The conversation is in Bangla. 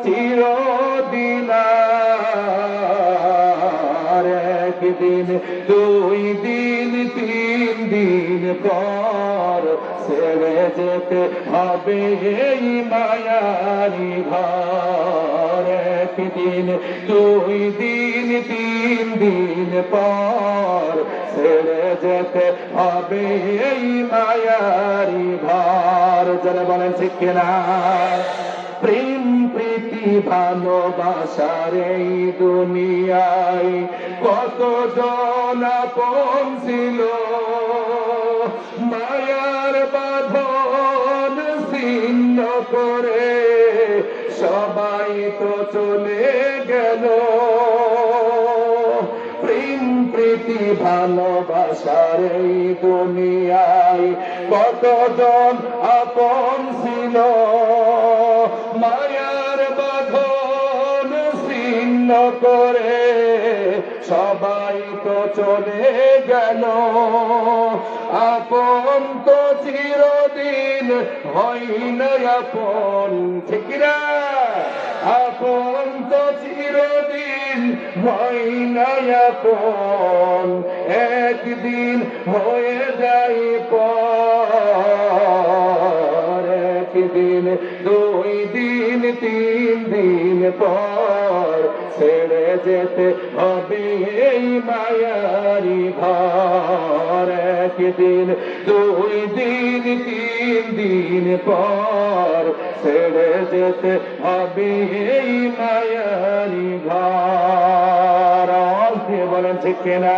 চিরদিন আর একদিন, দুই দিন, তিন দিন পর ছেড়ে যেতে হবে এই মায়ারি ঘর। একদিন, দুই দিন, তিন দিন পর ছেড়ে যেতে হবে এই মায়ারি ঘর। যারা বলেন ঠিক কিনা? প্রেম প্রীতি ভালোবাসার এই দুনিয়ায় কতজন আপন ছিল, মায়ার বাঁধন ছিন্ন করে সবাই তো চলে গেল। প্রেম প্রীতি ভালোবাসার এই দুনিয়ায় কতজন আপন ছিল, মায়ার বাঁধন ছিন্ন করে সবাই তো চলে গেল। আপন তো চিরদিন হয় না আপন, ঠিক না? আপন তো চিরদিন হয় না আপন, একদিন হয়ে যায় পর। একদিন, দুই দিন, তিন দিন পর ছেড়ে যেতে হবে এই মায়ারি ঘর। একদিন, দুই দিন, তিন দিন পর ছেড়ে যেতে হবে এই মায়ারি ঘর। বলেন ঠিক কিনা?